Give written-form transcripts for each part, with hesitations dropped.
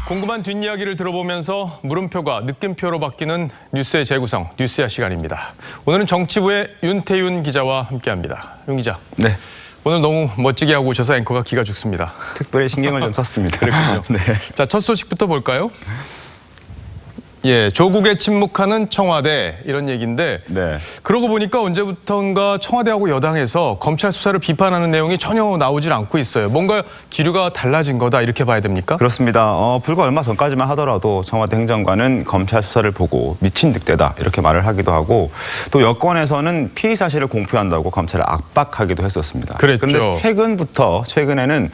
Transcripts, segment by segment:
궁금한 뒷이야기를 들어보면서 물음표가 느낌표로 바뀌는 뉴스의 재구성, 뉴스야 시간입니다. 오늘은 정치부의 윤태윤 기자와 함께합니다. 윤 기자. 네. 오늘 너무 멋지게 하고 오셔서 앵커가 기가 죽습니다. 특별히 신경을 좀 썼습니다. 그렇군요. 네. 자, 첫 소식부터 볼까요? 예, 조국에 침묵하는 청와대 이런 얘기인데 네. 그러고 보니까 언제부턴가 청와대하고 여당에서 검찰 수사를 비판하는 내용이 전혀 나오질 않고 있어요. 뭔가 기류가 달라진 거다 이렇게 봐야 됩니까? 그렇습니다. 불과 얼마 전까지만 하더라도 청와대 행정관은 검찰 수사를 보고 미친 늑대다 이렇게 말을 하기도 하고 또 여권에서는 피의 사실을 공표한다고 검찰을 압박하기도 했었습니다. 그랬죠. 그런데 최근에는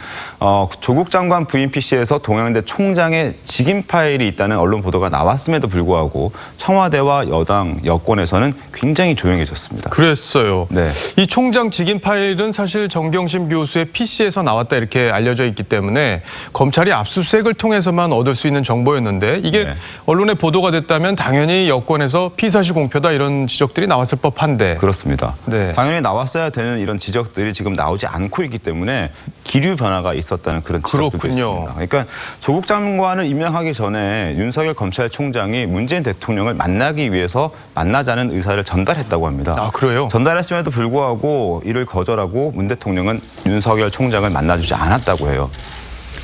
조국 장관 부인 PC에서 동양대 총장의 직인 파일이 있다는 언론 보도가 나왔음에도 불구하고 청와대와 여당, 여권에서는 굉장히 조용해졌습니다. 그랬어요. 네. 이 총장 직인 파일은 사실 정경심 교수의 PC에서 나왔다 이렇게 알려져 있기 때문에 검찰이 압수수색을 통해서만 얻을 수 있는 정보였는데 이게 네. 언론에 보도가 됐다면 당연히 여권에서 피의사실 공표다 이런 지적들이 나왔을 법한데. 그렇습니다. 네. 당연히 나왔어야 되는 이런 지적들이 지금 나오지 않고 있기 때문에 기류 변화가 있었다는 그런 지적들도 그렇군요. 있습니다. 그러니까 조국 장관을 임명하기 전에 윤석열 검찰총장이 문재인 대통령을 만나기 위해서 만나자는 의사를 전달했다고 합니다. 아, 그래요? 전달했음에도 불구하고 이를 거절하고 문 대통령은 윤석열 총장을 만나주지 않았다고 해요.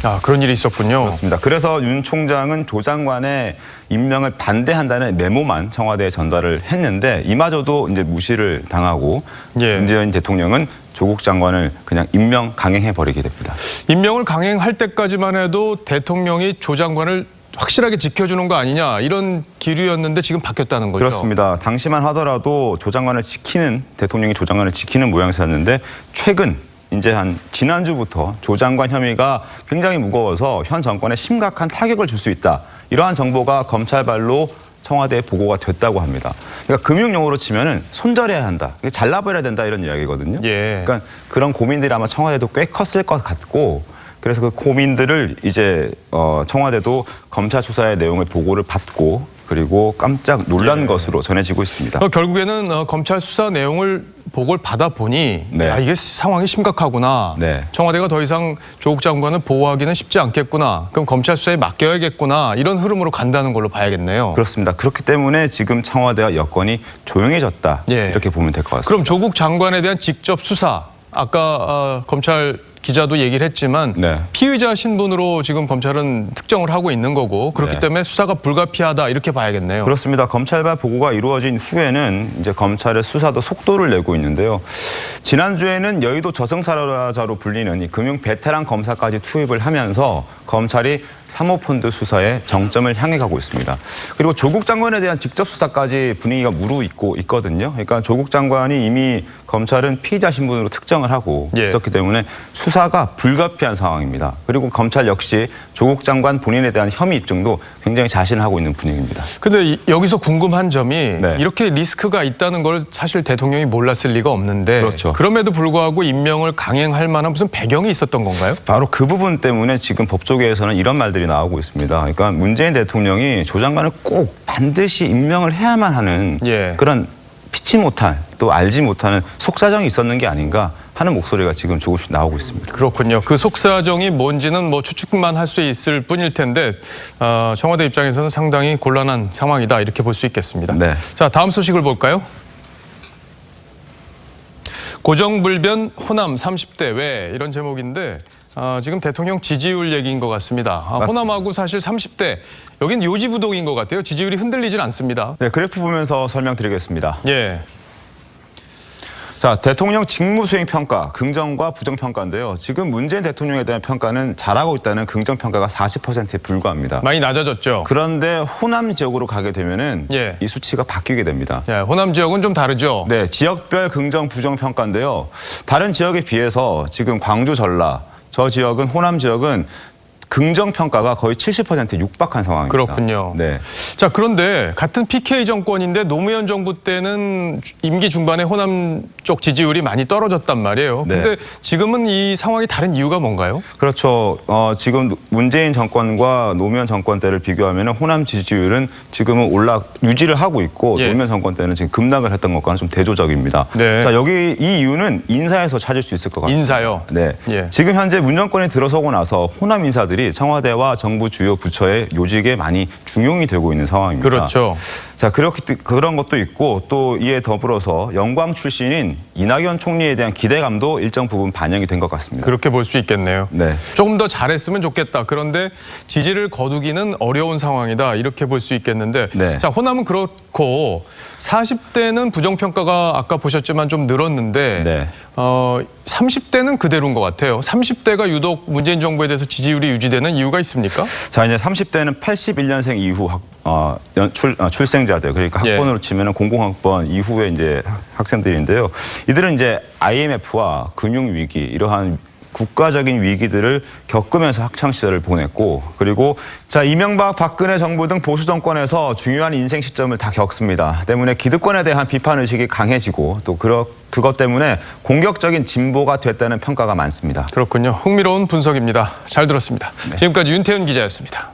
아, 그런 일이 있었군요. 그렇습니다. 그래서 윤 총장은 조 장관의 임명을 반대한다는 메모만 청와대에 전달을 했는데 이마저도 이제 무시를 당하고 예. 문재인 대통령은 조국 장관을 그냥 임명 강행해 버리게 됩니다. 임명을 강행할 때까지만 해도 대통령이 조 장관을 확실하게 지켜주는 거 아니냐 이런 기류였는데 지금 바뀌었다는 거죠. 그렇습니다. 당시만 하더라도 대통령이 조 장관을 지키는 모양새였는데 최근 이제 한 지난주부터 조 장관 혐의가 굉장히 무거워서 현 정권에 심각한 타격을 줄 수 있다. 이러한 정보가 검찰발로 청와대에 보고가 됐다고 합니다. 그러니까 금융용어로 치면은 손절해야 한다, 잘라버려야 된다 이런 이야기거든요. 예. 그러니까 그런 고민들이 아마 청와대도 꽤 컸을 것 같고 그래서 그 고민들을 이제 청와대도 검찰 수사의 내용을 보고를 받고 그리고 깜짝 놀란 것으로 전해지고 있습니다. 결국에는 검찰 수사 내용을 보고를 받아보니 네. 이게 상황이 심각하구나. 네. 청와대가 더 이상 조국 장관을 보호하기는 쉽지 않겠구나. 그럼 검찰 수사에 맡겨야겠구나. 이런 흐름으로 간다는 걸로 봐야겠네요. 그렇습니다. 그렇기 때문에 지금 청와대와 여권이 조용해졌다. 예. 이렇게 보면 될 것 같습니다. 그럼 조국 장관에 대한 직접 수사. 아까 검찰 기자도 얘기를 했지만 네. 피의자 신분으로 지금 검찰은 특정을 하고 있는 거고 그렇기 네. 때문에 수사가 불가피하다 이렇게 봐야겠네요. 그렇습니다. 검찰발 보고가 이루어진 후에는 이제 검찰의 수사도 속도를 내고 있는데요. 지난주에는 여의도 저승사자로 불리는 이 금융 베테랑 검사까지 투입을 하면서 검찰이 사모펀드 수사에 정점을 향해 가고 있습니다. 그리고 조국 장관에 대한 직접 수사까지 분위기가 무르익고 있거든요. 그러니까 조국 장관이 이미 검찰은 피의자 신분으로 특정을 하고 예. 있었기 때문에 수사가 불가피한 상황입니다. 그리고 검찰 역시 조국 장관 본인에 대한 혐의 입증도 굉장히 자신하고 있는 분위기입니다. 근데 여기서 궁금한 점이 네. 이렇게 리스크가 있다는 걸 사실 대통령이 몰랐을 리가 없는데 그렇죠. 그럼에도 불구하고 임명을 강행할 만한 무슨 배경이 있었던 건가요? 바로 그 부분 때문에 지금 법조계에서는 이런 말들이 나오고 있습니다. 그러니까 문재인 대통령이 조 장관을 꼭 반드시 임명을 해야만 하는 예. 그런 피치 못할 또 알지 못하는 속사정이 있었는 게 아닌가 하는 목소리가 지금 조금씩 나오고 있습니다. 그렇군요. 그 속사정이 뭔지는 뭐 추측만 할 수 있을 뿐일 텐데 청와대 입장에서는 상당히 곤란한 상황이다 이렇게 볼 수 있겠습니다. 네. 자, 다음 소식을 볼까요? 고정불변 호남 30대 왜 이런 제목인데 지금 대통령 지지율 얘기인 것 같습니다. 호남하고 사실 30대 여긴 요지부동인 것 같아요. 지지율이 흔들리질 않습니다. 네, 그래프 보면서 설명드리겠습니다. 예. 자, 대통령 직무수행 평가, 긍정과 부정 평가인데요. 지금 문재인 대통령에 대한 평가는 잘하고 있다는 긍정 평가가 40%에 불과합니다. 많이 낮아졌죠. 그런데 호남 지역으로 가게 되면은 예. 이 수치가 바뀌게 됩니다. 자, 호남 지역은 좀 다르죠. 네, 지역별 긍정, 부정 평가인데요. 다른 지역에 비해서 지금 광주, 전라, 저 지역은 호남 지역은 긍정 평가가 거의 70%에 육박한 상황입니다. 그렇군요. 네. 자, 그런데 같은 PK 정권인데 노무현 정부 때는 임기 중반에 호남 쪽 지지율이 많이 떨어졌단 말이에요. 네. 근데 지금은 이 상황이 다른 이유가 뭔가요? 그렇죠. 지금 문재인 정권과 노무현 정권 때를 비교하면 호남 지지율은 지금은 유지를 하고 있고 예. 노무현 정권 때는 지금 급락을 했던 것과는 좀 대조적입니다. 네. 자, 여기 이 이유는 인사에서 찾을 수 있을 것 같습니다. 인사요? 네. 예. 지금 현재 문 정권이 들어서고 나서 호남 인사들이 사람들이 청와대와 정부 주요 부처의 요직에 많이 중용이 되고 있는 상황입니다. 그렇죠. 자, 그런 것도 있고 또 이에 더불어서 영광 출신인 이낙연 총리에 대한 기대감도 일정 부분 반영이 된 것 같습니다. 그렇게 볼 수 있겠네요. 네. 조금 더 잘했으면 좋겠다. 그런데 지지를 거두기는 어려운 상황이다. 이렇게 볼 수 있겠는데 네. 자, 호남은 그렇고 40대는 부정평가가 아까 보셨지만 좀 늘었는데 네. 30대는 그대로인 것 같아요. 30대가 유독 문재인 정부에 대해서 지지율이 유지되는 이유가 있습니까? 자, 이제 30대는 81년생 이후 출생자들, 그러니까 예. 학번으로 치면은 00학번 이후에 이제 학생들인데요. 이들은 이제 IMF와 금융 위기 이러한 국가적인 위기들을 겪으면서 학창 시절을 보냈고, 그리고 자, 이명박 박근혜 정부 등 보수 정권에서 중요한 인생 시점을 다 겪습니다. 때문에 기득권에 대한 비판 의식이 강해지고 또 그것 때문에 공격적인 진보가 됐다는 평가가 많습니다. 그렇군요. 흥미로운 분석입니다. 잘 들었습니다. 네. 지금까지 윤태훈 기자였습니다.